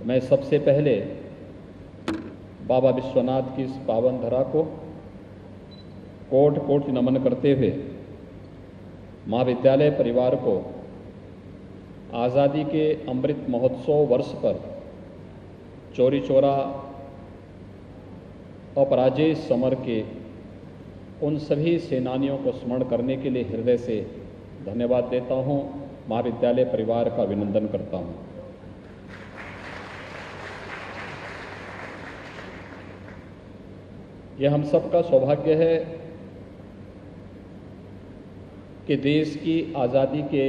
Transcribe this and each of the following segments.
मैं सबसे पहले बाबा विश्वनाथ की इस पावन धरा को कोटि कोटि नमन करते हुए महाविद्यालय परिवार को आज़ादी के अमृत महोत्सव वर्ष पर चौरी चौरा अपराजेय समर के उन सभी सेनानियों को स्मरण करने के लिए हृदय से धन्यवाद देता हूं, महाविद्यालय परिवार का अभिनंदन करता हूं। यह हम सबका सौभाग्य है कि देश की आज़ादी के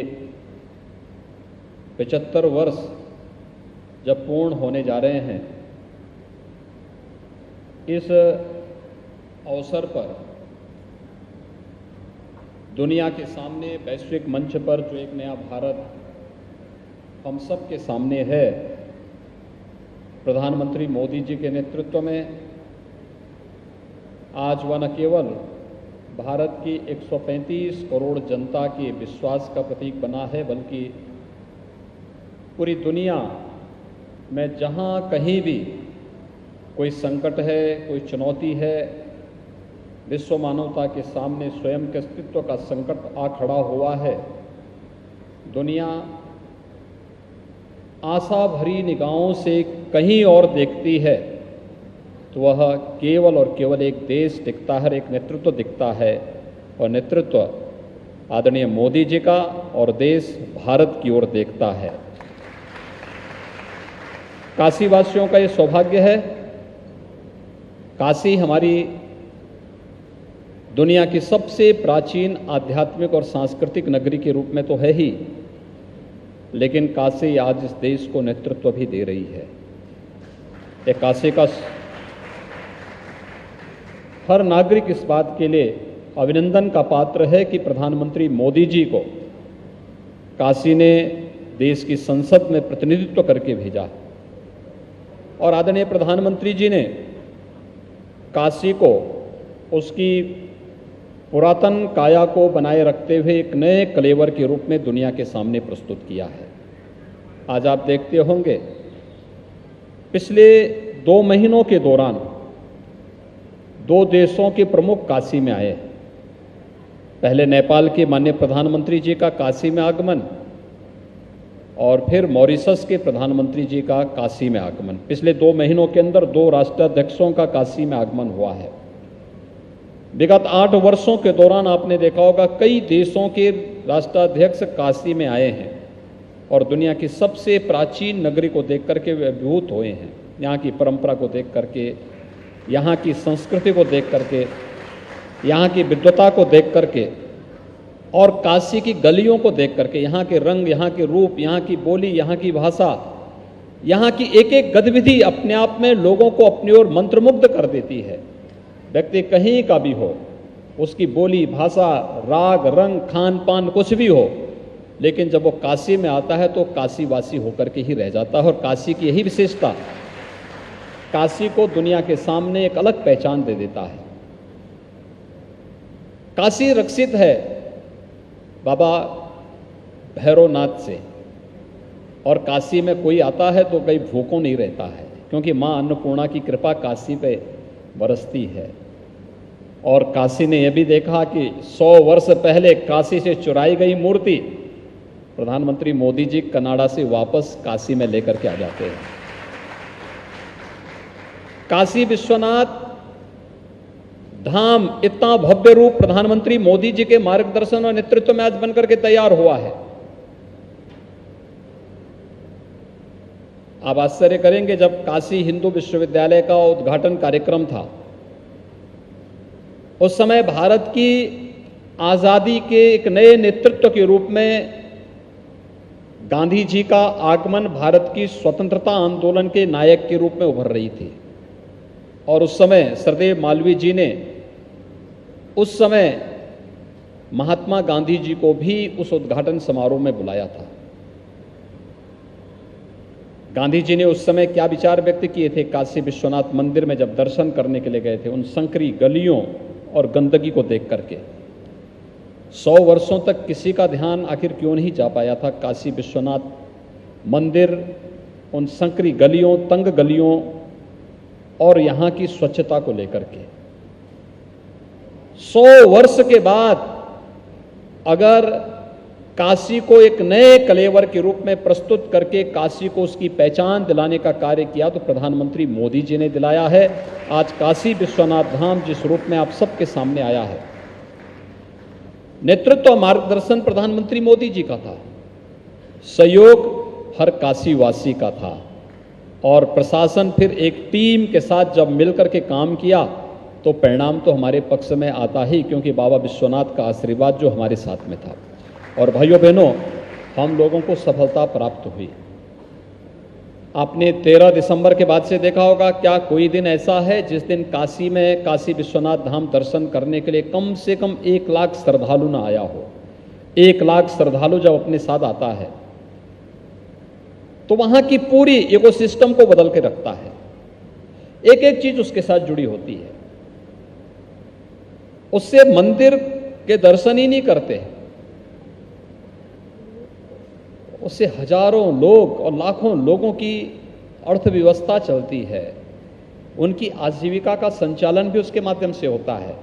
75 वर्ष जब पूर्ण होने जा रहे हैं, इस अवसर पर दुनिया के सामने वैश्विक मंच पर जो एक नया भारत हम सब के सामने है, प्रधानमंत्री मोदी जी के नेतृत्व में आज वह न केवल भारत की 135 करोड़ जनता के विश्वास का प्रतीक बना है, बल्कि पूरी दुनिया में जहां कहीं भी कोई संकट है, कोई चुनौती है, विश्व मानवता के सामने स्वयं के अस्तित्व का संकट आ खड़ा हुआ है, दुनिया आशा भरी निगाहों से कहीं और देखती है तो वह केवल और केवल एक देश दिखता है, एक नेतृत्व दिखता है, और नेतृत्व आदरणीय मोदी जी का और देश भारत की ओर देखता है। काशी वासियों का ये सौभाग्य है। काशी हमारी दुनिया की सबसे प्राचीन आध्यात्मिक और सांस्कृतिक नगरी के रूप में तो है ही, लेकिन काशी आज इस देश को नेतृत्व भी दे रही है। ये काशी का हर नागरिक इस बात के लिए अभिनंदन का पात्र है कि प्रधानमंत्री मोदी जी को काशी ने देश की संसद में प्रतिनिधित्व करके भेजा, और आदरणीय प्रधानमंत्री जी ने काशी को उसकी पुरातन काया को बनाए रखते हुए एक नए कलेवर के रूप में दुनिया के सामने प्रस्तुत किया है। आज आप देखते होंगे, पिछले 2 महीनों के दौरान 2 देशों के प्रमुख काशी में आए। पहले नेपाल के माननीय प्रधानमंत्री जी का काशी में आगमन, और फिर मॉरिशस के प्रधानमंत्री जी का काशी में आगमन। पिछले 2 महीनों के अंदर 2 राष्ट्राध्यक्षों का काशी में आगमन हुआ है। विगत 8 वर्षों के दौरान आपने देखा होगा कई देशों के राष्ट्राध्यक्ष काशी में आए हैं और दुनिया की सबसे प्राचीन नगरी को देख करके वे अभिभूत हुए हैं। यहाँ की परंपरा को देख करके, यहाँ की संस्कृति को देख करके, यहाँ की विद्वता को देख करके, और काशी की गलियों को देख करके, यहाँ के रंग, यहाँ के रूप, यहाँ की बोली, यहाँ की भाषा, यहाँ की एक एक गतिविधि अपने आप में लोगों को अपनी ओर मंत्रमुग्ध कर देती है। व्यक्ति कहीं का भी हो, उसकी बोली, भाषा, राग, रंग, खान पान कुछ भी हो, लेकिन जब वो काशी में आता है तो काशीवासी होकर के ही रह जाता है। और काशी की यही विशेषता काशी को दुनिया के सामने एक अलग पहचान दे देता है। काशी रक्षित है बाबा भैरवनाथ से, और काशी में कोई आता है तो कहीं भूखों नहीं रहता है, क्योंकि मां अन्नपूर्णा की कृपा काशी पे बरसती है। और काशी ने यह भी देखा कि 100 वर्ष पहले काशी से चुराई गई मूर्ति प्रधानमंत्री मोदी जी कनाडा से वापस काशी में लेकर के आ जाते हैं। काशी विश्वनाथ धाम इतना भव्य रूप प्रधानमंत्री मोदी जी के मार्गदर्शन और नेतृत्व में आज बनकर के तैयार हुआ है। आप आश्चर्य करेंगे, जब काशी हिंदू विश्वविद्यालय का उद्घाटन कार्यक्रम था, उस समय भारत की आजादी के एक नए नेतृत्व के रूप में गांधी जी का आगमन भारत की स्वतंत्रता आंदोलन के नायक के रूप में उभर रही थी। और उस समय सरदेव मालवीय जी ने उस समय महात्मा गांधी जी को भी उस उद्घाटन समारोह में बुलाया था। गांधी जी ने उस समय क्या विचार व्यक्त किए थे? काशी विश्वनाथ मंदिर में जब दर्शन करने के लिए गए थे, उन संकरी गलियों और गंदगी को देख करके 100 वर्षों तक किसी का ध्यान आखिर क्यों नहीं जा पाया था काशी विश्वनाथ मंदिर उन संकरी गलियों, तंग गलियों और यहां की स्वच्छता को लेकर के 100 वर्ष के बाद अगर काशी को एक नए कलेवर के रूप में प्रस्तुत करके काशी को उसकी पहचान दिलाने का कार्य किया तो प्रधानमंत्री मोदी जी ने दिलाया है। आज काशी विश्वनाथ धाम जिस रूप में आप सबके सामने आया है, नेतृत्व और मार्गदर्शन प्रधानमंत्री मोदी जी का था, सहयोग हर काशीवासी का था और प्रशासन फिर एक टीम के साथ जब मिलकर के काम किया तो परिणाम तो हमारे पक्ष में आता ही, क्योंकि बाबा विश्वनाथ का आशीर्वाद जो हमारे साथ में था। और भाइयों बहनों, हम लोगों को सफलता प्राप्त हुई। आपने 13 दिसंबर के बाद से देखा होगा, क्या कोई दिन ऐसा है जिस दिन काशी में काशी विश्वनाथ धाम दर्शन करने के लिए कम से कम 1 लाख श्रद्धालु ना आया हो। 1 लाख श्रद्धालु जब अपने साथ आता है तो वहां की पूरी इकोसिस्टम को बदल के रखता है। एक एक चीज उसके साथ जुड़ी होती है। उससे मंदिर के दर्शन ही नहीं करते, उससे हजारों लोग और लाखों लोगों की अर्थव्यवस्था चलती है, उनकी आजीविका का संचालन भी उसके माध्यम से होता है।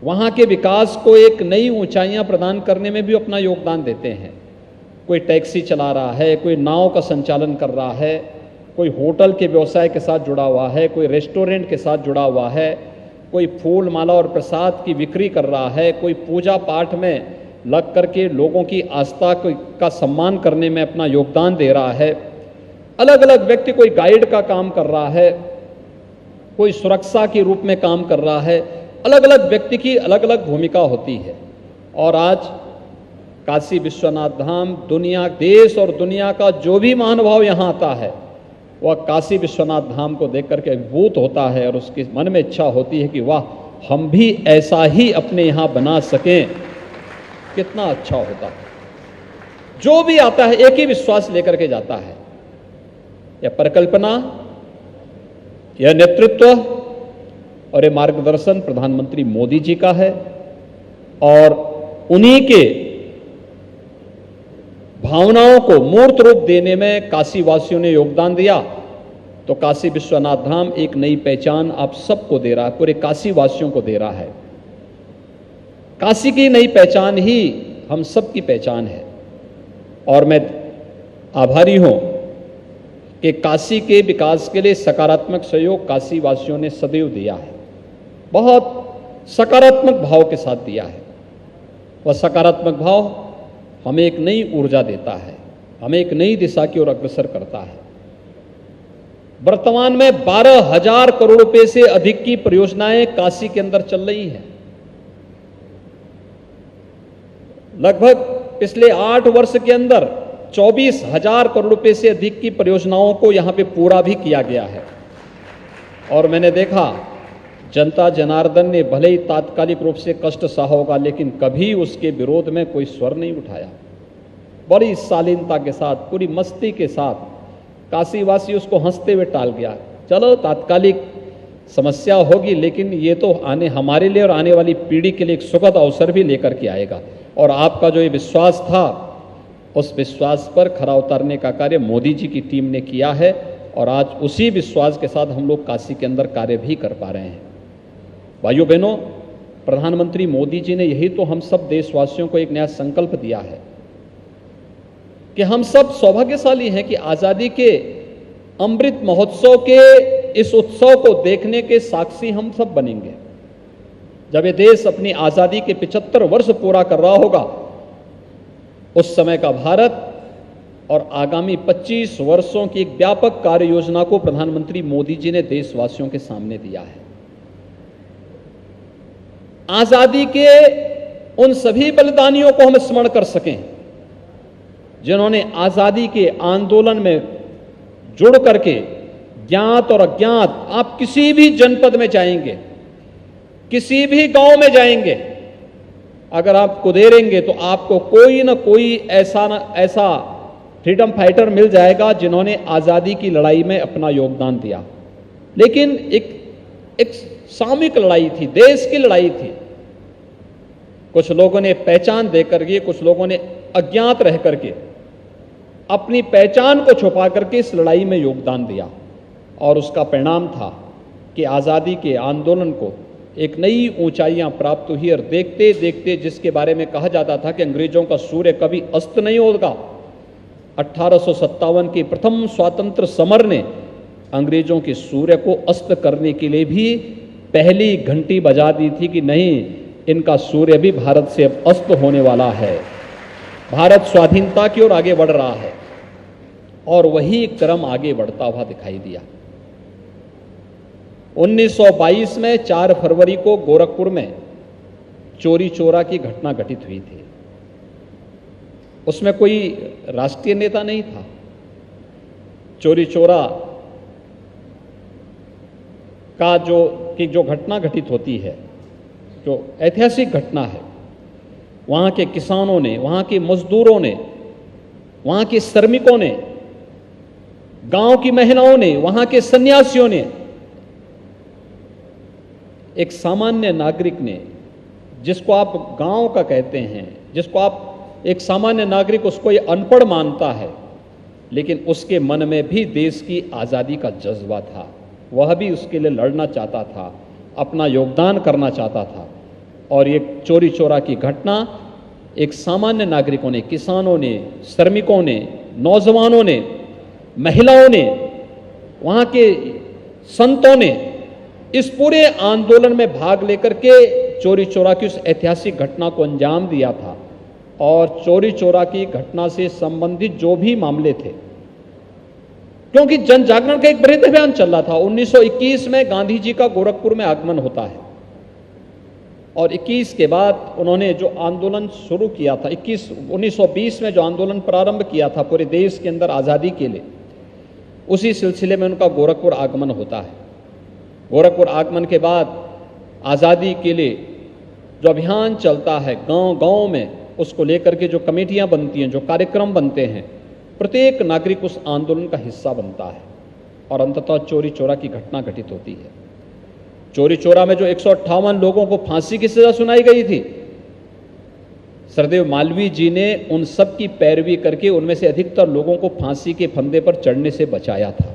वहां के विकास को एक नई ऊंचाइयां प्रदान करने में भी अपना योगदान देते हैं। कोई टैक्सी चला रहा है, कोई नाव का संचालन कर रहा है, कोई होटल के व्यवसाय के साथ जुड़ा हुआ है, कोई रेस्टोरेंट के साथ जुड़ा हुआ है, कोई फूल माला और प्रसाद की बिक्री कर रहा है, कोई पूजा पाठ में लग करके लोगों की आस्था का सम्मान करने में अपना योगदान दे रहा है। अलग अलग व्यक्ति, कोई गाइड का काम कर रहा है, कोई सुरक्षा के रूप में काम कर रहा है। अलग अलग व्यक्ति की अलग अलग भूमिका होती है। और आज काशी विश्वनाथ धाम दुनिया, देश और दुनिया का जो भी महानुभाव यहाँ आता है वह काशी विश्वनाथ धाम को देख करके अभिभूत होता है और उसके मन में इच्छा होती है कि वाह, हम भी ऐसा ही अपने यहाँ बना सकें, कितना अच्छा होता है। जो भी आता है एक ही विश्वास लेकर के जाता है, यह परिकल्पना, यह नेतृत्व और यह मार्गदर्शन प्रधानमंत्री मोदी जी का है। और उन्हीं के भावनाओं को मूर्त रूप देने में काशी वासियों ने योगदान दिया तो काशी विश्वनाथ धाम एक नई पहचान आप सबको दे रहा है, पूरे काशी वासियों को दे रहा है। काशी की नई पहचान ही हम सब की पहचान है। और मैं आभारी हूं कि काशी के विकास के लिए सकारात्मक सहयोग काशी वासियों ने सदैव दिया है, बहुत सकारात्मक भाव के साथ दिया है। वह सकारात्मक भाव हमें एक नई ऊर्जा देता है, हमें एक नई दिशा की ओर अग्रसर करता है। वर्तमान में 12,000 करोड़ रुपए से अधिक की परियोजनाएं काशी के अंदर चल रही हैं। लगभग पिछले 8 वर्ष के अंदर 24,000 करोड़ रुपए से अधिक की परियोजनाओं को यहां पे पूरा भी किया गया है। और मैंने देखा, जनता जनार्दन ने भले ही तात्कालिक रूप से कष्ट सहा होगा, लेकिन कभी उसके विरोध में कोई स्वर नहीं उठाया। बड़ी शालीनता के साथ, पूरी मस्ती के साथ काशीवासी उसको हंसते हुए टाल गया। चलो, तात्कालिक समस्या होगी, लेकिन ये तो हमारे लिए और आने वाली पीढ़ी के लिए एक सुखद अवसर भी लेकर के आएगा। और आपका जो ये विश्वास था, उस विश्वास पर खरा उतारने का कार्य मोदी जी की टीम ने किया है और आज उसी विश्वास के साथ हम लोग काशी के अंदर कार्य भी कर पा रहे हैं। भाइयों बहनों, प्रधानमंत्री मोदी जी ने यही तो हम सब देशवासियों को एक नया संकल्प दिया है कि हम सब सौभाग्यशाली हैं कि आजादी के अमृत महोत्सव के इस उत्सव को देखने के साक्षी हम सब बनेंगे। जब ये देश अपनी आजादी के 75 वर्ष पूरा कर रहा होगा, उस समय का भारत और आगामी 25 वर्षों की एक व्यापक कार्य योजना को प्रधानमंत्री मोदी जी ने देशवासियों के सामने दिया है। आजादी के उन सभी बलिदानियों को हम स्मरण कर सकें जिन्होंने आजादी के आंदोलन में जुड़ करके, ज्ञात और अज्ञात, आप किसी भी जनपद में जाएंगे, किसी भी गांव में जाएंगे, अगर आप कुदेरेंगे तो आपको कोई ना कोई ऐसा फ्रीडम फाइटर मिल जाएगा जिन्होंने आजादी की लड़ाई में अपना योगदान दिया। लेकिन एक सामूहिक लड़ाई थी, देश की लड़ाई थी। कुछ लोगों ने पहचान देकर के, कुछ लोगों ने अज्ञात रह करके अपनी पहचान को छुपा करके इस लड़ाई में योगदान दिया और उसका परिणाम था कि आज़ादी के आंदोलन को एक नई ऊंचाइयां प्राप्त हुई और देखते देखते जिसके बारे में कहा जाता था कि अंग्रेजों का सूर्य कभी अस्त नहीं होगा, 1857 के प्रथम स्वातंत्र समर ने अंग्रेजों के सूर्य को अस्त करने के लिए भी पहली घंटी बजा दी थी कि नहीं, इनका सूर्य भी भारत से अब अस्त होने वाला है। भारत स्वाधीनता की ओर आगे बढ़ रहा है और वही क्रम आगे बढ़ता हुआ दिखाई दिया। 1922 में 4 फरवरी को गोरखपुर में चोरी चोरा की घटना घटित हुई थी। उसमें कोई राष्ट्रीय नेता नहीं था। चोरी चोरा का जो घटना घटित होती है, जो ऐतिहासिक घटना है, वहां के किसानों ने, वहां के मजदूरों ने, वहां के श्रमिकों ने, गांव की महिलाओं ने, वहां के सन्यासियों ने, एक सामान्य नागरिक ने, जिसको आप गांव का कहते हैं, जिसको आप एक सामान्य नागरिक उसको ये अनपढ़ मानता है, लेकिन उसके मन में भी देश की आज़ादी का जज्बा था। वह भी उसके लिए लड़ना चाहता था, अपना योगदान करना चाहता था। और ये चोरी चोरा की घटना एक सामान्य नागरिकों ने, किसानों ने, श्रमिकों ने, नौजवानों ने, महिलाओं ने, वहाँ के संतों ने इस पूरे आंदोलन में भाग लेकर के चोरी चोरा की उस ऐतिहासिक घटना को अंजाम दिया था। और चोरी चोरा की घटना से संबंधित जो भी मामले थे, क्योंकि जन जागरण का एक बृहद अभियान चल रहा था। 1921 में गांधी जी का गोरखपुर में आगमन होता है और 21 के बाद उन्होंने जो आंदोलन शुरू किया था, 1920 में जो आंदोलन प्रारंभ किया था पूरे देश के अंदर आज़ादी के लिए, उसी सिलसिले में उनका गोरखपुर आगमन होता है। गोरखपुर आगमन के बाद आज़ादी के लिए जो अभियान चलता है गांव गांव में, उसको लेकर के जो कमेटियां बनती हैं, जो कार्यक्रम बनते हैं, प्रत्येक नागरिक उस आंदोलन का हिस्सा बनता है और अंततः चोरी चोरा की घटना घटित होती है। चोरी चोरा में जो 158 लोगों को फांसी की सजा सुनाई गई थी, सरदेव मालवीय जी ने उन सब की पैरवी करके उनमें से अधिकतर लोगों को फांसी के फंदे पर चढ़ने से बचाया था।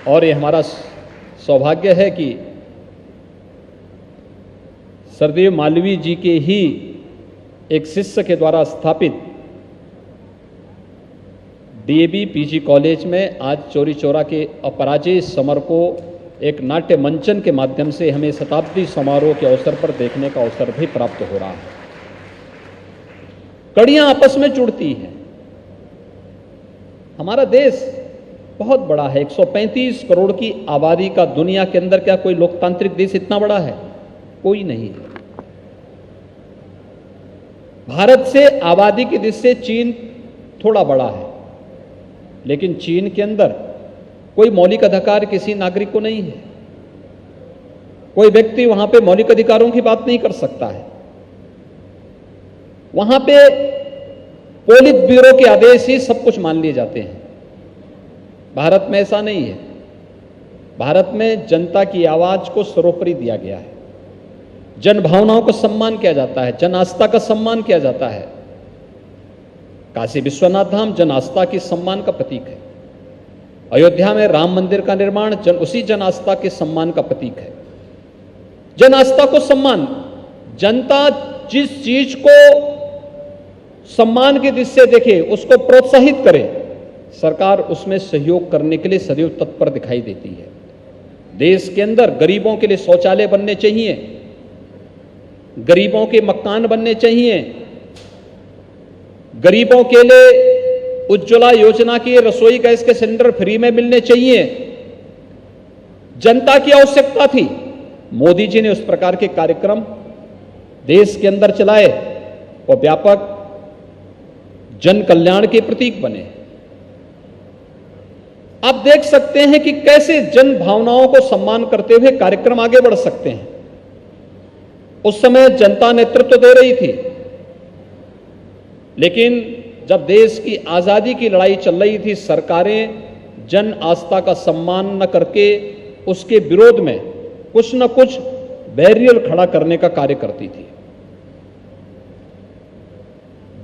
और ये हमारा सौभाग्य है कि सरदेव मालवीय जी के ही एक शिष्य के द्वारा स्थापित डीएवी पीजी कॉलेज में आज चोरी चोरा के अपराजेय समर को एक नाट्य मंचन के माध्यम से हमें शताब्दी समारोह के अवसर पर देखने का अवसर भी प्राप्त हो रहा है। कड़ियां आपस में जुड़ती हैं। हमारा देश बहुत बड़ा है, 135 करोड़ की आबादी का दुनिया के अंदर क्या कोई लोकतांत्रिक देश इतना बड़ा है? कोई नहीं है। भारत से आबादी की दृष्टि से चीन थोड़ा बड़ा है, लेकिन चीन के अंदर कोई मौलिक अधिकार किसी नागरिक को नहीं है। कोई व्यक्ति वहां पे मौलिक अधिकारों की बात नहीं कर सकता है। वहां पे पोलित ब्यूरो के आदेश ही सब कुछ मान लिए जाते हैं। भारत में ऐसा नहीं है। भारत में जनता की आवाज को सर्वोपरि दिया गया है। जन भावनाओं का सम्मान किया जाता है, जन आस्था का सम्मान किया जाता है। काशी विश्वनाथ धाम जन आस्था की सम्मान का प्रतीक है। अयोध्या में राम मंदिर का निर्माण उसी जन आस्था के सम्मान का प्रतीक है। जन आस्था को सम्मान, जनता जिस चीज को सम्मान की दृष्टि से देखे, उसको प्रोत्साहित करे, सरकार उसमें सहयोग करने के लिए सदैव तत्पर दिखाई देती है। देश के अंदर गरीबों के लिए शौचालय बनने चाहिए, गरीबों के मकान बनने चाहिए, गरीबों के लिए उज्ज्वला योजना की रसोई गैस के सिलेंडर फ्री में मिलने चाहिए। जनता की आवश्यकता थी। मोदी जी ने उस प्रकार के कार्यक्रम देश के अंदर चलाए और व्यापक जन कल्याण के प्रतीक बने। आप देख सकते हैं कि कैसे जन भावनाओं को सम्मान करते हुए कार्यक्रम आगे बढ़ सकते हैं। उस समय जनता नेतृत्व दे रही थी, लेकिन जब देश की आजादी की लड़ाई चल रही थी, सरकारें जन आस्था का सम्मान न करके उसके विरोध में कुछ न कुछ बैरियर खड़ा करने का कार्य करती थी।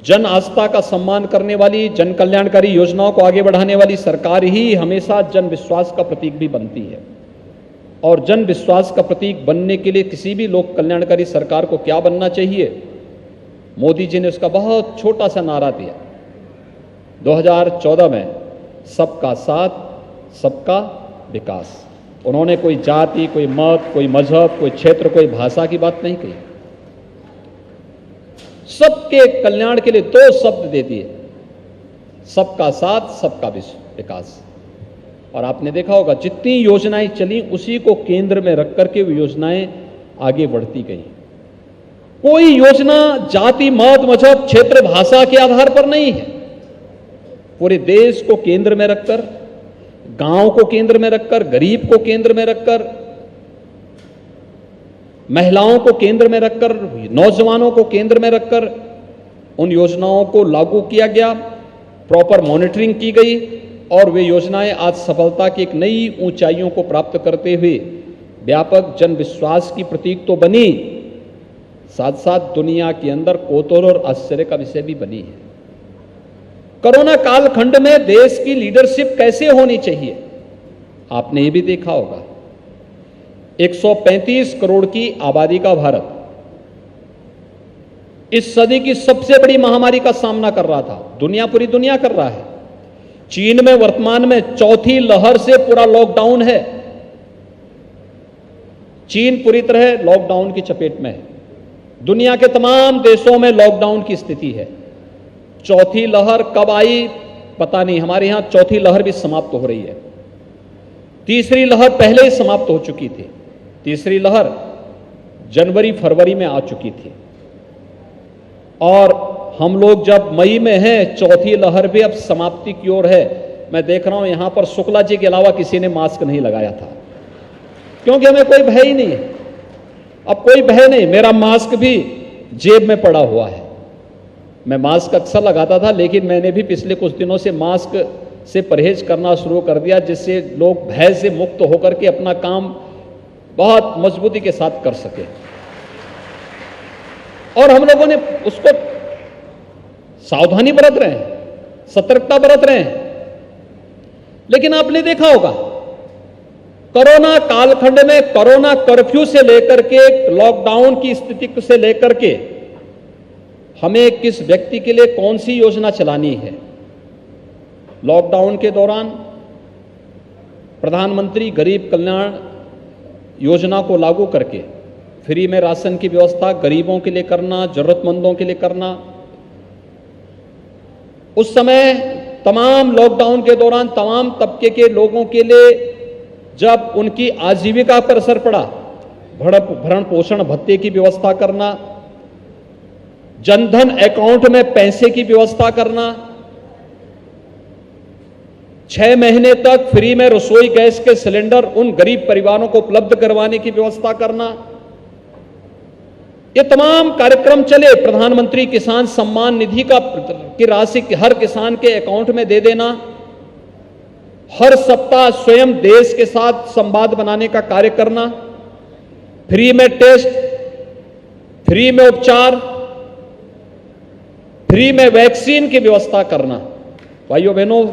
जन आस्था का सम्मान करने वाली, जन कल्याणकारी योजनाओं को आगे बढ़ाने वाली सरकार ही हमेशा जन विश्वास का प्रतीक भी बनती है। और जन विश्वास का प्रतीक बनने के लिए किसी भी लोक कल्याणकारी सरकार को क्या बनना चाहिए? मोदी जी ने उसका बहुत छोटा सा नारा दिया 2014 में, सबका साथ, सबका विकास। उन्होंने कोई जाति, कोई मत, कोई मजहब, कोई क्षेत्र, कोई भाषा की बात नहीं कही। सबके कल्याण के लिए 2 शब्द दे दिए, सबका साथ, सबका विकास। और आपने देखा होगा जितनी योजनाएं चली उसी को केंद्र में रख करके वो योजनाएं आगे बढ़ती गई। कोई योजना जाति, मत, मजहब, क्षेत्र, भाषा के आधार पर नहीं है। पूरे देश को केंद्र में रखकर, गांव को केंद्र में रखकर, गरीब को केंद्र में रखकर, महिलाओं को केंद्र में रखकर, नौजवानों को केंद्र में रखकर उन योजनाओं को लागू किया गया, प्रॉपर मॉनिटरिंग की गई और वे योजनाएं आज सफलता की एक नई ऊंचाइयों को प्राप्त करते हुए व्यापक जन विश्वास की प्रतीक तो बनी, साथ साथ दुनिया के अंदर कौतूहल और आश्चर्य का विषय भी बनी है। कोरोना कालखंड में देश की लीडरशिप कैसे होनी चाहिए, आपने ये भी देखा होगा। 135 करोड़ की आबादी का भारत इस सदी की सबसे बड़ी महामारी का सामना कर रहा था। पूरी दुनिया कर रहा है। चीन में वर्तमान में 4थी लहर से पूरा लॉकडाउन है। चीन पूरी तरह लॉकडाउन की चपेट में है। दुनिया के तमाम देशों में लॉकडाउन की स्थिति है। 4थी लहर कब आई पता नहीं, हमारे यहां 4थी लहर भी समाप्त हो रही है। 3री लहर पहले ही समाप्त हो चुकी थी। 3री लहर जनवरी फरवरी में आ चुकी थी और हम लोग जब मई में हैं, 4थी लहर भी अब समाप्ति की ओर है। मैं देख रहा हूं यहां पर शुक्ला जी के अलावा किसी ने मास्क नहीं लगाया था, क्योंकि हमें कोई भय ही नहीं है। अब कोई भय नहीं, मेरा मास्क भी जेब में पड़ा हुआ है। मैं मास्क अक्सर लगाता था, लेकिन मैंने भी पिछले कुछ दिनों से मास्क से परहेज करना शुरू कर दिया, जिससे लोग भय से मुक्त होकर के अपना काम बहुत मजबूती के साथ कर सके। और हम लोगों ने उसको सावधानी बरत रहे हैं, सतर्कता बरत रहे हैं। लेकिन आपने देखा होगा कोरोना कालखंड में कोरोना कर्फ्यू से लेकर के लॉकडाउन की स्थिति से लेकर के हमें किस व्यक्ति के लिए कौन सी योजना चलानी है। लॉकडाउन के दौरान प्रधानमंत्री गरीब कल्याण योजना को लागू करके फ्री में राशन की व्यवस्था गरीबों के लिए करना, जरूरतमंदों के लिए करना। उस समय तमाम लॉकडाउन के दौरान तमाम तबके के लोगों के लिए जब उनकी आजीविका पर असर पड़ा, भरण पोषण भत्ते की व्यवस्था करना, जनधन अकाउंट में पैसे की व्यवस्था करना, 6 महीने तक फ्री में रसोई गैस के सिलेंडर उन गरीब परिवारों को उपलब्ध करवाने की व्यवस्था करना, ये तमाम कार्यक्रम चले। प्रधानमंत्री किसान सम्मान निधि की राशि हर किसान के अकाउंट में दे देना, हर सप्ताह स्वयं देश के साथ संवाद बनाने का कार्य करना, फ्री में टेस्ट, फ्री में उपचार, फ्री में वैक्सीन की व्यवस्था करना। भाइयों बहनों,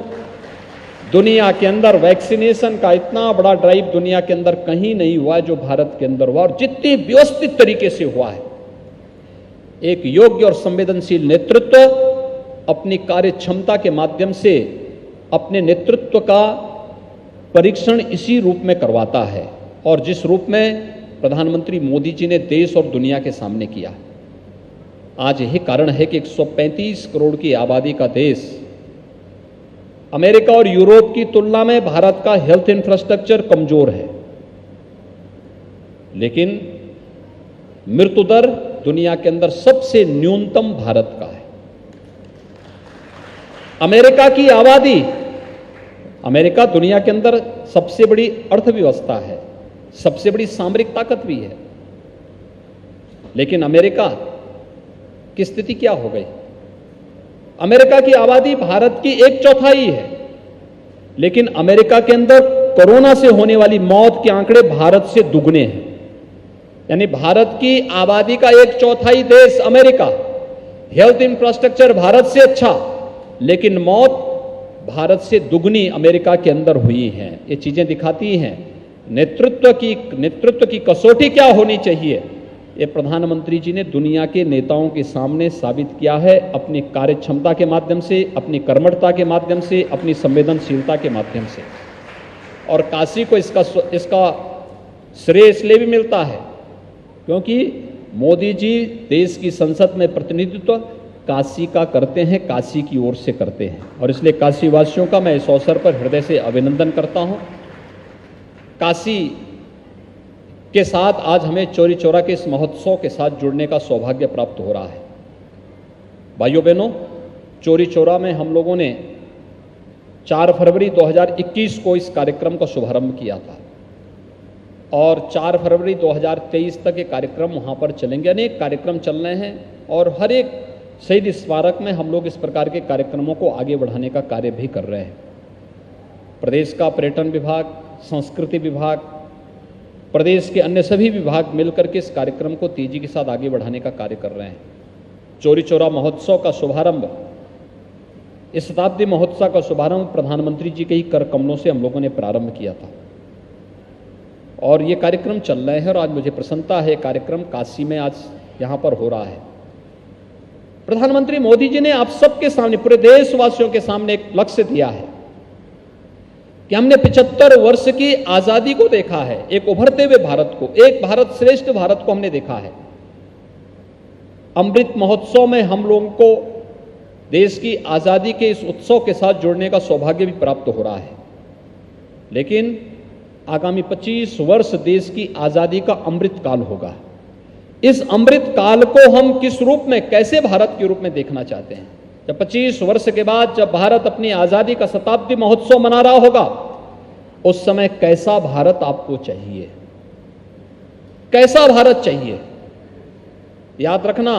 दुनिया के अंदर वैक्सीनेशन का इतना बड़ा ड्राइव दुनिया के अंदर कहीं नहीं हुआ है जो भारत के अंदर हुआ, और जितनी व्यवस्थित तरीके से हुआ है। एक योग्य और संवेदनशील नेतृत्व अपनी कार्य क्षमता के माध्यम से अपने नेतृत्व का परीक्षण इसी रूप में करवाता है, और जिस रूप में प्रधानमंत्री मोदी जी ने देश और दुनिया के सामने किया। आज यही कारण है कि 135 करोड़ की आबादी का देश, अमेरिका और यूरोप की तुलना में भारत का हेल्थ इंफ्रास्ट्रक्चर कमजोर है, लेकिन मृत्यु दर दुनिया के अंदर सबसे न्यूनतम भारत का है। अमेरिका की आबादी, अमेरिका दुनिया के अंदर सबसे बड़ी अर्थव्यवस्था है, सबसे बड़ी सामरिक ताकत भी है, लेकिन अमेरिका की स्थिति क्या हो गई? अमेरिका की आबादी भारत की 1/4 है, लेकिन अमेरिका के अंदर कोरोना से होने वाली मौत के आंकड़े भारत से दुगने हैं। यानी भारत की आबादी का 1/4 देश अमेरिका हेल्थ इंफ्रास्ट्रक्चर भारत से अच्छा, लेकिन मौत भारत से दुगनी अमेरिका के अंदर हुई हैं। ये चीजें दिखाती हैं नेतृत्व की कसौटी क्या होनी चाहिए। ये प्रधानमंत्री जी ने दुनिया के नेताओं के सामने साबित किया है, अपनी कार्यक्षमता के माध्यम से, अपनी कर्मठता के माध्यम से, अपनी संवेदनशीलता के माध्यम से। और काशी को इसका श्रेय इसलिए भी मिलता है क्योंकि मोदी जी देश की संसद में प्रतिनिधित्व काशी का करते हैं, काशी की ओर से करते हैं। और इसलिए काशी वासियों का मैं इस अवसर पर हृदय से अभिनंदन करता हूं। काशी के साथ आज हमें चौरी चौरा के इस महोत्सव के साथ जुड़ने का सौभाग्य प्राप्त हो रहा है। भाइयों बहनों, चौरी चौरा में हम लोगों ने 4 फरवरी 2021 को इस कार्यक्रम का शुभारंभ किया था और 4 फरवरी 2023 तक ये कार्यक्रम वहाँ पर चलेंगे। अनेक कार्यक्रम चल रहे हैं और हर एक शहीद स्मारक में हम लोग इस प्रकार के कार्यक्रमों को आगे बढ़ाने का कार्य भी कर रहे हैं। प्रदेश का पर्यटन विभाग, संस्कृति विभाग, प्रदेश के अन्य सभी विभाग मिलकर के इस कार्यक्रम को तेजी के साथ आगे बढ़ाने का कार्य कर रहे हैं। चौरी चौरा महोत्सव का शुभारंभ, इस शताब्दी महोत्सव का शुभारंभ प्रधानमंत्री जी के ही कर कमलों से हम लोगों ने प्रारंभ किया था और ये कार्यक्रम चल रहे हैं। और आज मुझे प्रसन्नता है, कार्यक्रम काशी में आज यहाँ पर हो रहा है। प्रधानमंत्री मोदी जी ने आप सबके सामने, पूरे देशवासियों के सामने एक लक्ष्य दिया है कि हमने 75 वर्ष की आजादी को देखा है, एक उभरते हुए भारत को, एक भारत श्रेष्ठ भारत को हमने देखा है। अमृत महोत्सव में हम लोगों को देश की आजादी के इस उत्सव के साथ जुड़ने का सौभाग्य भी प्राप्त हो रहा है। लेकिन आगामी 25 वर्ष देश की आजादी का अमृत काल होगा। इस अमृत काल को हम किस रूप में, कैसे भारत के रूप में देखना चाहते हैं? जब 25 वर्ष के बाद जब भारत अपनी आजादी का शताब्दी महोत्सव मना रहा होगा, उस समय कैसा भारत आपको चाहिए? कैसा भारत चाहिए? याद रखना,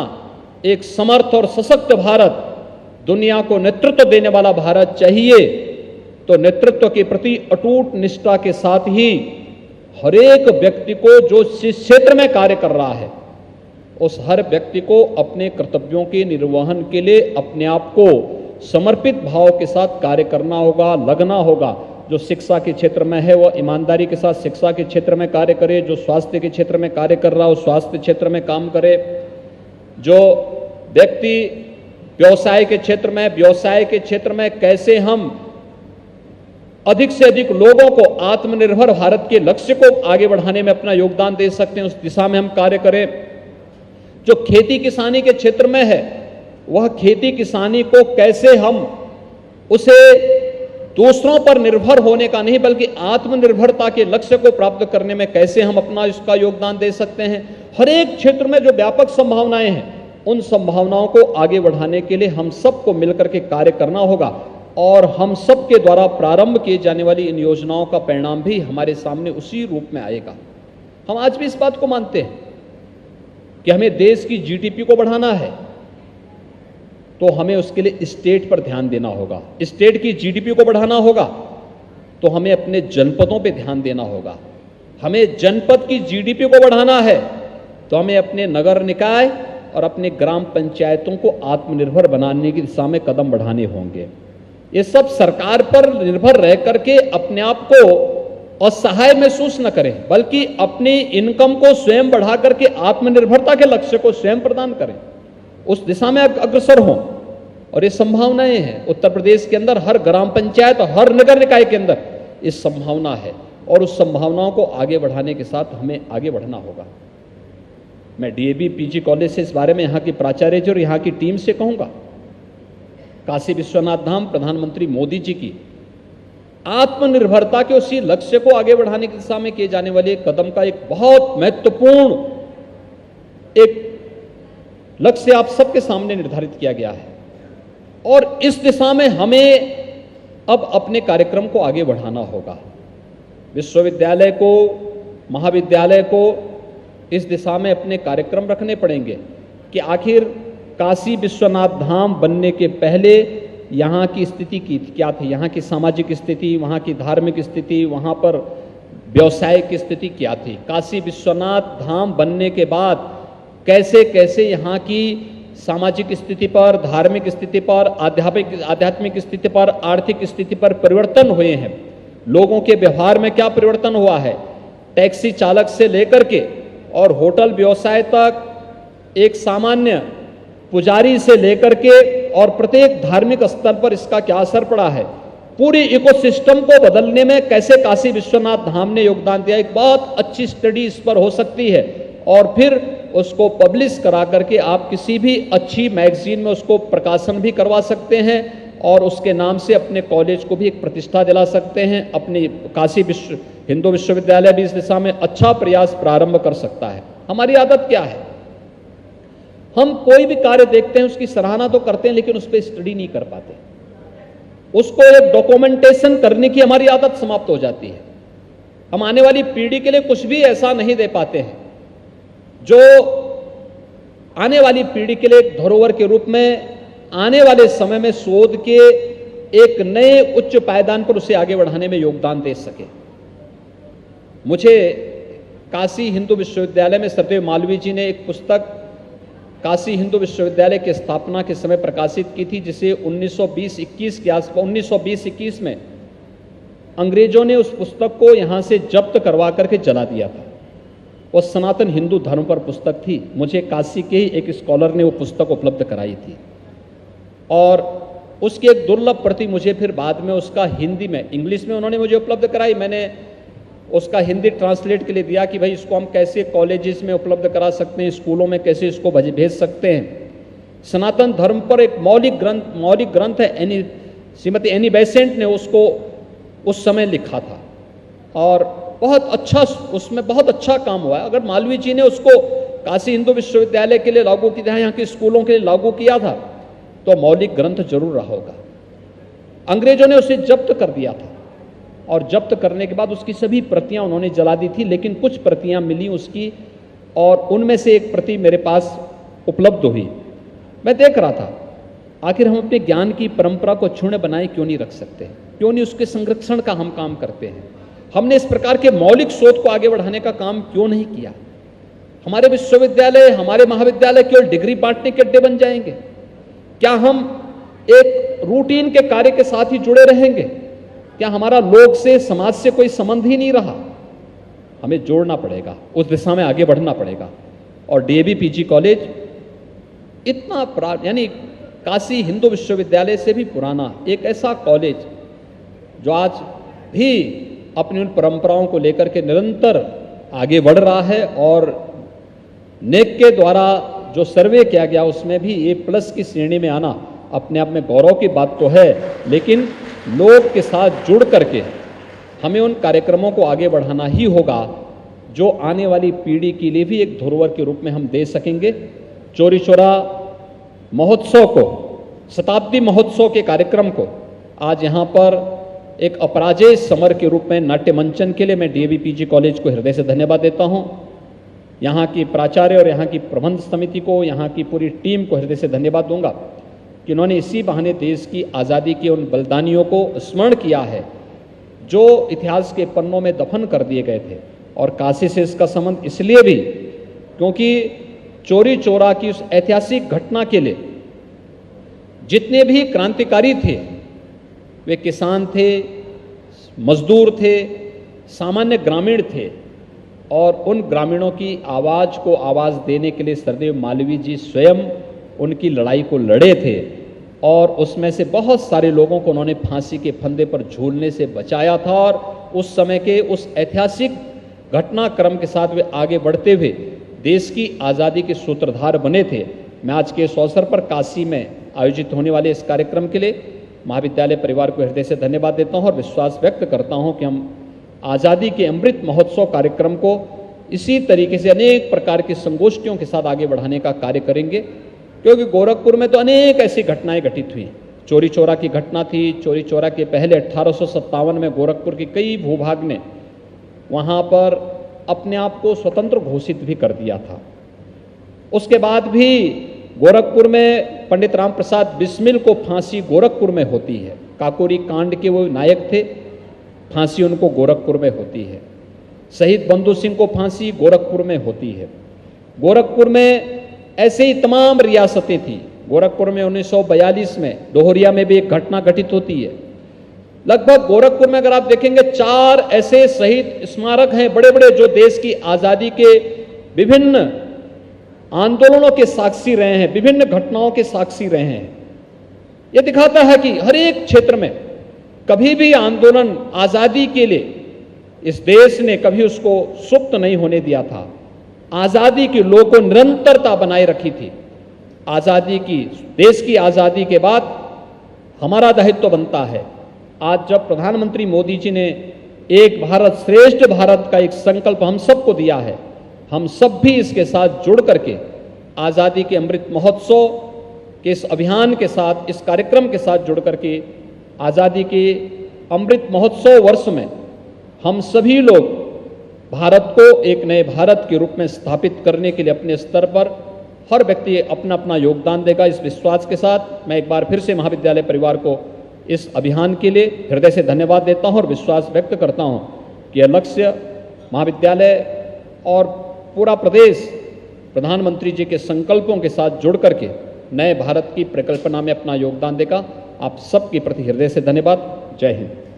एक समर्थ और सशक्त भारत, दुनिया को नेतृत्व देने वाला भारत चाहिए तो नेतृत्व के प्रति अटूट निष्ठा के साथ ही हर एक व्यक्ति को जो जिस क्षेत्र में कार्य कर रहा है, उस हर व्यक्ति को अपने कर्तव्यों के निर्वहन के लिए अपने आप को समर्पित भाव के साथ कार्य करना होगा, लगना होगा। जो शिक्षा के क्षेत्र में है वह ईमानदारी के साथ शिक्षा के क्षेत्र में कार्य करे, जो स्वास्थ्य के क्षेत्र में कार्य कर रहा हो स्वास्थ्य क्षेत्र में काम करे, जो व्यक्ति व्यवसाय के क्षेत्र में कैसे हम अधिक से अधिक लोगों को आत्मनिर्भर भारत के लक्ष्य को आगे बढ़ाने में अपना योगदान दे सकते हैं, उस दिशा में हम कार्य करें। जो खेती किसानी के क्षेत्र में है, वह खेती किसानी को कैसे हम उसे दूसरों पर निर्भर होने का नहीं बल्कि आत्मनिर्भरता के लक्ष्य को प्राप्त करने में कैसे हम अपना इसका योगदान दे सकते हैं। हर एक क्षेत्र में जो व्यापक संभावनाएं हैं, उन संभावनाओं को आगे बढ़ाने के लिए हम सबको मिलकर के कार्य करना होगा और हम सबके द्वारा प्रारंभ किए जाने वाली इन योजनाओं का परिणाम भी हमारे सामने उसी रूप में आएगा। हम आज भी इस बात को मानते हैं कि हमें देश की जीडीपी को बढ़ाना है तो हमें उसके लिए स्टेट पर ध्यान देना होगा। स्टेट की जीडीपी को बढ़ाना होगा तो हमें अपने जनपदों पे ध्यान देना होगा। हमें जनपद की जीडीपी को बढ़ाना है तो हमें अपने नगर निकाय और अपने ग्राम पंचायतों को आत्मनिर्भर बनाने की दिशा में कदम बढ़ाने होंगे। ये सब सरकार पर निर्भर रह करके अपने आप को असहाय महसूस न करें, बल्कि अपनी इनकम को स्वयं बढ़ा करके आत्मनिर्भरता के लक्ष्य को स्वयं प्रदान करें, उस दिशा में अग्रसर हों। और ये संभावनाएं हैं उत्तर प्रदेश के अंदर, हर ग्राम पंचायत और हर नगर निकाय के अंदर इस संभावना है और उस संभावनाओं को आगे बढ़ाने के साथ हमें आगे बढ़ना होगा। मैं डीएवी पीजी कॉलेज से इस बारे में यहाँ की प्राचार्य जी और यहाँ की टीम से कहूँगा, काशी विश्वनाथ धाम प्रधानमंत्री मोदी जी की आत्मनिर्भरता के उसी लक्ष्य को आगे बढ़ाने की दिशा में किए जाने वाले कदम का एक बहुत महत्वपूर्ण एक लक्ष्य आप सबके सामने निर्धारित किया गया है और इस दिशा में हमें अब अपने कार्यक्रम को आगे बढ़ाना होगा। विश्वविद्यालय को, महाविद्यालय को इस दिशा में अपने कार्यक्रम रखने पड़ेंगे कि आखिर काशी विश्वनाथ धाम बनने के पहले यहाँ की स्थिति क्या थी, यहाँ की सामाजिक स्थिति, वहाँ की धार्मिक स्थिति, वहाँ पर व्यवसाय की स्थिति क्या थी। काशी विश्वनाथ धाम बनने के बाद कैसे कैसे यहाँ की सामाजिक स्थिति पर, धार्मिक स्थिति पर, आध्यात्मिक स्थिति पर, आर्थिक स्थिति पर परिवर्तन हुए हैं। लोगों के व्यवहार में क्या परिवर्तन हुआ है, टैक्सी चालक से लेकर के और होटल व्यवसाय तक, एक सामान्य पुजारी से लेकर के और प्रत्येक धार्मिक स्तर पर इसका क्या असर पड़ा है, पूरी इकोसिस्टम को बदलने में कैसे काशी विश्वनाथ धाम ने योगदान दिया। एक बहुत अच्छी स्टडी इस पर हो सकती है और फिर उसको पब्लिश करा करके आप किसी भी अच्छी मैगजीन में उसको प्रकाशन भी करवा सकते हैं और उसके नाम से अपने कॉलेज को भी एक प्रतिष्ठा दिला सकते हैं। अपनी काशी हिंदू विश्वविद्यालय भी इस दिशा में अच्छा प्रयास प्रारंभ कर सकता है। हमारी आदत क्या है, हम कोई भी कार्य देखते हैं उसकी सराहना तो करते हैं लेकिन उस पर स्टडी नहीं कर पाते, उसको एक डॉक्यूमेंटेशन करने की हमारी आदत समाप्त हो जाती है। हम आने वाली पीढ़ी के लिए कुछ भी ऐसा नहीं दे पाते हैं जो आने वाली पीढ़ी के लिए एक धरोहर के रूप में आने वाले समय में शोध के एक नए उच्च पायदान पर उसे आगे बढ़ाने में योगदान दे सके। मुझे काशी हिंदू विश्वविद्यालय में सत्यदेव मालवीय जी ने एक पुस्तक काशी हिंदू विश्वविद्यालय की स्थापना के समय प्रकाशित की थी, जिसे 1920-21 के आसपास 1920-21 में अंग्रेजों ने उस पुस्तक को यहां से जब्त करवा करके जला दिया था। वो सनातन हिंदू धर्म पर पुस्तक थी। मुझे काशी के ही एक स्कॉलर ने वो पुस्तक उपलब्ध कराई थी और उसकी एक दुर्लभ प्रति मुझे फिर बाद में उसका हिंदी में, इंग्लिश में उन्होंने मुझे उपलब्ध कराई। मैंने उसका हिंदी ट्रांसलेट के लिए दिया कि भाई इसको हम कैसे कॉलेजेस में उपलब्ध करा सकते हैं, स्कूलों में कैसे इसको भेज सकते हैं। सनातन धर्म पर एक मौलिक ग्रंथ है, श्रीमती एनी बेसेंट ने उसको उस समय लिखा था और बहुत अच्छा, उसमें बहुत अच्छा काम हुआ है। अगर मालवीय जी ने उसको काशी हिंदू विश्वविद्यालय के लिए लागू किया, यहाँ के स्कूलों के लिए लागू किया था, तो मौलिक ग्रंथ जरूर रहा होगा। अंग्रेजों ने उसे जब्त कर दिया था और जब्त करने के बाद उसकी सभी प्रतियां उन्होंने जला दी थी, लेकिन कुछ प्रतियां मिली उसकी और उनमें से एक प्रति मेरे पास उपलब्ध हुई। मैं देख रहा था आखिर हम अपने ज्ञान की परंपरा को क्षुण्ण बनाए क्यों नहीं रख सकते, क्यों नहीं उसके संरक्षण का हम काम करते हैं। हमने इस प्रकार के मौलिक शोध को आगे बढ़ाने का काम क्यों नहीं किया। हमारे विश्वविद्यालय, हमारे महाविद्यालय केवल डिग्री बांटने के अड्डे बन जाएंगे क्या? हम एक रूटीन के कार्य के साथ ही जुड़े रहेंगे क्या? हमारा लोग से, समाज से कोई संबंध ही नहीं रहा। हमें जोड़ना पड़ेगा, उस दिशा में आगे बढ़ना पड़ेगा। और डीएवी पीजी कॉलेज इतना यानी काशी हिंदू विश्वविद्यालय से भी पुराना एक ऐसा कॉलेज जो आज भी अपनी उन परंपराओं को लेकर के निरंतर आगे बढ़ रहा है और नेक के द्वारा जो सर्वे किया गया उसमें भी A+ की श्रेणी में आना अपने आप में गौरव की बात तो है, लेकिन लोग के साथ जुड़ करके हमें उन कार्यक्रमों को आगे बढ़ाना ही होगा जो आने वाली पीढ़ी के लिए भी एक धरोहर के रूप में हम दे सकेंगे। चौरी चौरा महोत्सव को, शताब्दी महोत्सव के कार्यक्रम को आज यहाँ पर एक अपराजेय समर के रूप में नाट्य मंचन के लिए मैं डीएवी पीजी कॉलेज को हृदय से धन्यवाद देता हूँ। यहाँ की प्राचार्य और यहाँ की प्रबंध समिति को, यहाँ की पूरी टीम को हृदय से धन्यवाद दूंगा कि उन्होंने इसी बहाने देश की आज़ादी के उन बलिदानियों को स्मरण किया है जो इतिहास के पन्नों में दफन कर दिए गए थे। और काशी से इसका संबंध इसलिए भी क्योंकि चौरी चौरा की उस ऐतिहासिक घटना के लिए जितने भी क्रांतिकारी थे वे किसान थे, मजदूर थे, सामान्य ग्रामीण थे और उन ग्रामीणों की आवाज़ को आवाज़ देने के लिए सत्यदेव मालवीय जी स्वयं उनकी लड़ाई को लड़े थे और उसमें से बहुत सारे लोगों को उन्होंने फांसी के फंदे पर झूलने से बचाया था और उस समय के उस ऐतिहासिक घटनाक्रम के साथ वे आगे बढ़ते हुए देश की आज़ादी के सूत्रधार बने थे। मैं आज के इस अवसर पर काशी में आयोजित होने वाले इस कार्यक्रम के लिए महाविद्यालय परिवार को हृदय से धन्यवाद देता हूं और विश्वास व्यक्त करता हूं कि हम आज़ादी के अमृत महोत्सव कार्यक्रम को इसी तरीके से अनेक प्रकार की संगोष्ठियों के साथ आगे बढ़ाने का कार्य करेंगे, क्योंकि गोरखपुर में तो अनेक ऐसी घटनाएं घटित हुई। चौरी चौरा की घटना थी। चौरी चौरा के पहले 1857 में गोरखपुर के कई भूभाग ने वहाँ पर अपने आप को स्वतंत्र घोषित भी कर दिया था। उसके बाद भी गोरखपुर में पंडित राम प्रसाद बिस्मिल को फांसी गोरखपुर में होती है। काकोरी कांड के वो नायक थे, फांसी उनको गोरखपुर में होती है। शहीद बंधु सिंह को फांसी गोरखपुर में होती है। गोरखपुर में ऐसे ही तमाम रियासतें थी। गोरखपुर में 1942 में डोहरिया में भी एक घटना घटित होती है। लगभग गोरखपुर में अगर आप देखेंगे 4 ऐसे शहीद स्मारक हैं बड़े बड़े, जो देश की आजादी के विभिन्न आंदोलनों के साक्षी रहे हैं, विभिन्न घटनाओं के साक्षी रहे हैं। यह दिखाता है कि हर एक क्षेत्र में कभी भी आंदोलन आजादी के लिए इस देश ने कभी उसको सुप्त नहीं होने दिया था। आजादी की लोगों को निरंतरता बनाए रखी थी। आजादी की, देश की आजादी के बाद हमारा दायित्व बनता है, आज जब प्रधानमंत्री मोदी जी ने एक भारत श्रेष्ठ भारत का एक संकल्प हम सबको दिया है, हम सब भी इसके साथ जुड़ करके आजादी के अमृत महोत्सव के इस अभियान के साथ, इस कार्यक्रम के साथ जुड़ करके आजादी के अमृत महोत्सव वर्ष में हम सभी लोग भारत को एक नए भारत के रूप में स्थापित करने के लिए अपने स्तर पर हर व्यक्ति अपना अपना योगदान देगा। इस विश्वास के साथ मैं एक बार फिर से महाविद्यालय परिवार को इस अभियान के लिए हृदय से धन्यवाद देता हूं और विश्वास व्यक्त करता हूं कि यह लक्ष्य महाविद्यालय और पूरा प्रदेश प्रधानमंत्री जी के संकल्पों के साथ जुड़ करके नए भारत की परिकल्पना में अपना योगदान देगा। आप सबके प्रति हृदय से धन्यवाद। जय हिंद।